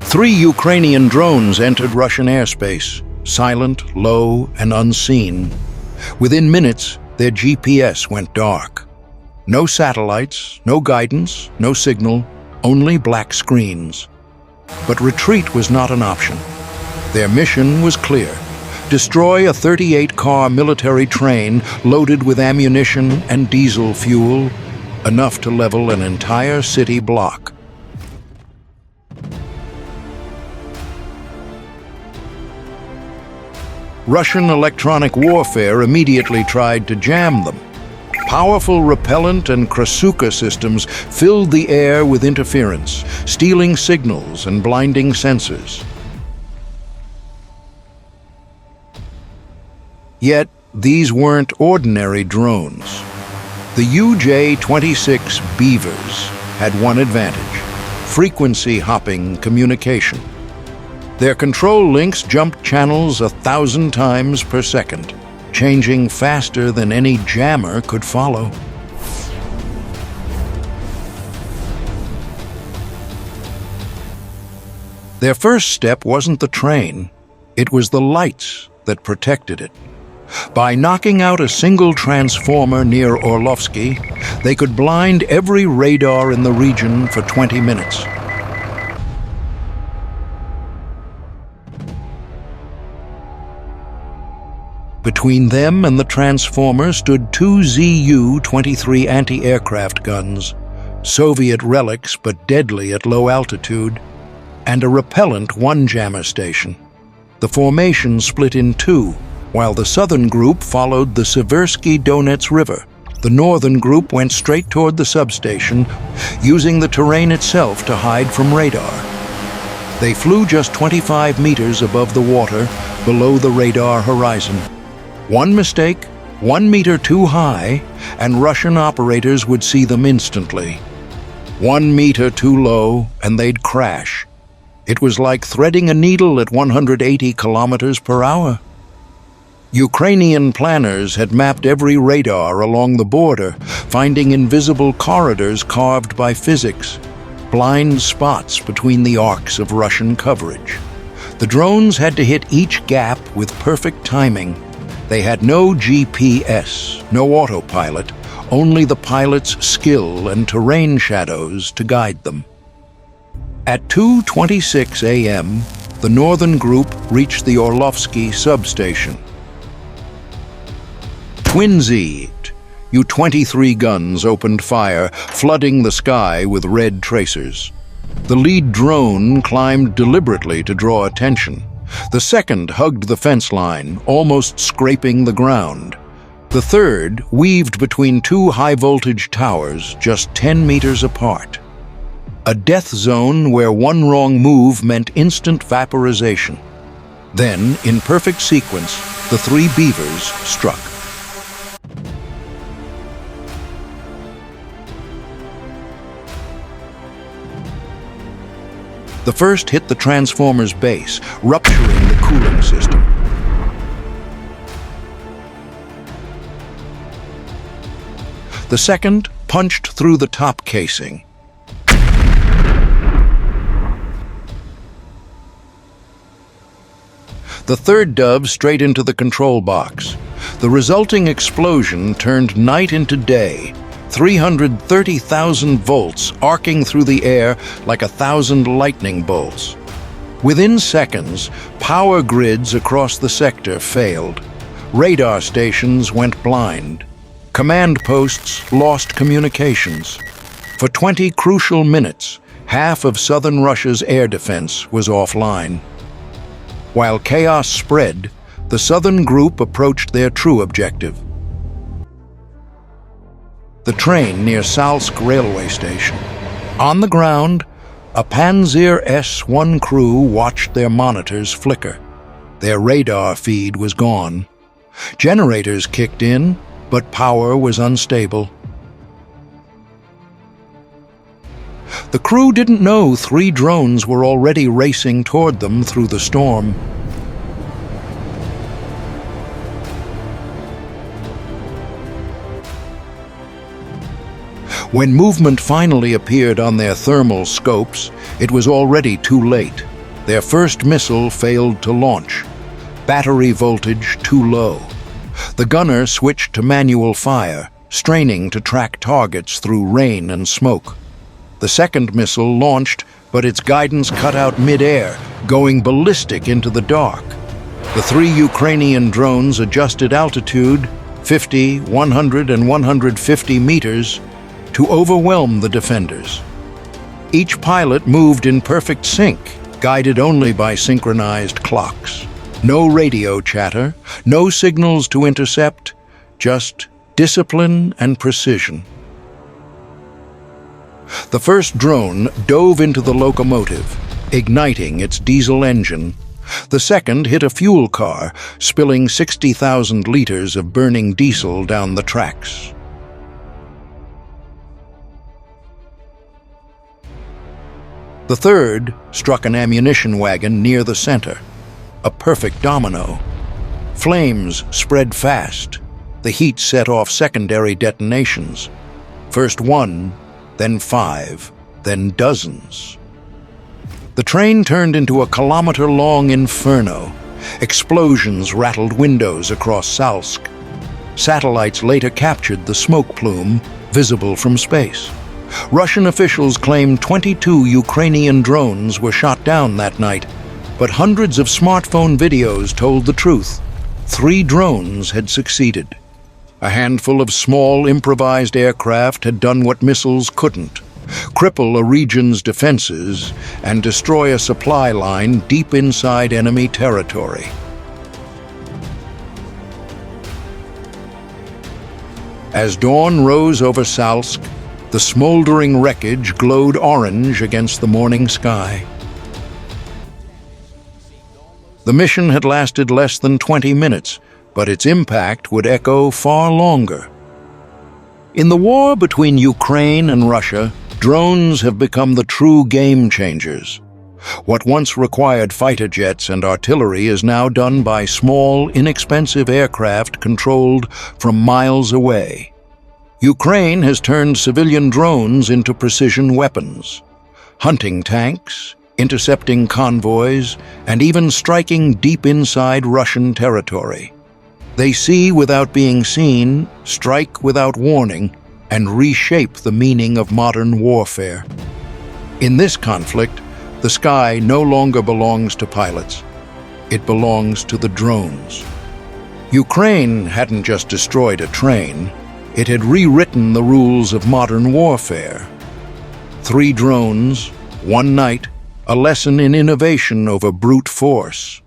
3 Ukrainian drones entered Russian airspace, silent, low, and unseen. Within minutes, their GPS went dark. No satellites, no guidance, no signal, only black screens. But retreat was not an option. Their mission was clear: destroy a 38-car military train loaded with ammunition and diesel fuel, enough to level an entire city block. Russian electronic warfare immediately tried to jam them. Powerful repellent and Krasuka systems filled the air with interference, stealing signals and blinding sensors. Yet, these weren't ordinary drones. The UJ-26 Beavers had one advantage: frequency-hopping communication. Their control links jumped channels 1,000 times per second, changing faster than any jammer could follow. Their first step wasn't the train, it was the lights that protected it. By knocking out a single transformer near Orlovsky, they could blind every radar in the region for 20 minutes. Between them and the transformer stood 2 Zu-23 anti-aircraft guns, Soviet relics but deadly at low altitude, and a repellent one-jammer station. The formation split in two, while the southern group followed the Seversky Donets River. The northern group went straight toward the substation, using the terrain itself to hide from radar. They flew just 25 meters above the water, below the radar horizon. One mistake, 1 meter too high, and Russian operators would see them instantly. 1 meter too low, and they'd crash. It was like threading a needle at 180 kilometers per hour. Ukrainian planners had mapped every radar along the border, finding invisible corridors carved by physics, blind spots between the arcs of Russian coverage. The drones had to hit each gap with perfect timing. They had no GPS, no autopilot, only the pilot's skill and terrain shadows to guide them. At 2:26 a.m., the northern group reached the Orlovsky substation. Twin-Z'd, U-23 guns opened fire, flooding the sky with red tracers. The lead drone climbed deliberately to draw attention. The second hugged the fence line, almost scraping the ground. The third weaved between 2 high-voltage towers just 10 meters apart. A death zone where one wrong move meant instant vaporization. Then, in perfect sequence, the 3 Beavers struck. The first hit the transformer's base, rupturing the cooling system. The second punched through the top casing. The third dove straight into the control box. The resulting explosion turned night into day, 330,000 volts arcing through the air like 1,000 lightning bolts. Within seconds, power grids across the sector failed. Radar stations went blind. Command posts lost communications. For 20 crucial minutes, half of southern Russia's air defense was offline. While chaos spread, the southern group approached their true objective: the train near Salsk railway station. On the ground, a Panzer S-1 crew watched their monitors flicker. Their radar feed was gone. Generators kicked in, but power was unstable. The crew didn't know 3 drones were already racing toward them through the storm. When movement finally appeared on their thermal scopes, it was already too late. Their first missile failed to launch. Battery voltage too low. The gunner switched to manual fire, straining to track targets through rain and smoke. The second missile launched, but its guidance cut out mid-air, going ballistic into the dark. The 3 Ukrainian drones adjusted altitude, 50, 100, and 150 meters, to overwhelm the defenders. Each pilot moved in perfect sync, guided only by synchronized clocks. No radio chatter, no signals to intercept, just discipline and precision. The first drone dove into the locomotive, igniting its diesel engine. The second hit a fuel car, spilling 60,000 liters of burning diesel down the tracks. The third struck an ammunition wagon near the center, a perfect domino. Flames spread fast. The heat set off secondary detonations. First 1, then 5, then dozens. The train turned into a kilometer-long inferno. Explosions rattled windows across Salsk. Satellites later captured the smoke plume, visible from space. Russian officials claimed 22 Ukrainian drones were shot down that night, but hundreds of smartphone videos told the truth. 3 drones had succeeded. A handful of small, improvised aircraft had done what missiles couldn't: cripple a region's defenses and destroy a supply line deep inside enemy territory. As dawn rose over Salsk, the smoldering wreckage glowed orange against the morning sky. The mission had lasted less than 20 minutes, but its impact would echo far longer. In the war between Ukraine and Russia, drones have become the true game changers. What once required fighter jets and artillery is now done by small, inexpensive aircraft controlled from miles away. Ukraine has turned civilian drones into precision weapons, hunting tanks, intercepting convoys, and even striking deep inside Russian territory. They see without being seen, strike without warning, and reshape the meaning of modern warfare. In this conflict, the sky no longer belongs to pilots. It belongs to the drones. Ukraine hadn't just destroyed a train, it had rewritten the rules of modern warfare. 3 drones, 1 night, a lesson in innovation over brute force.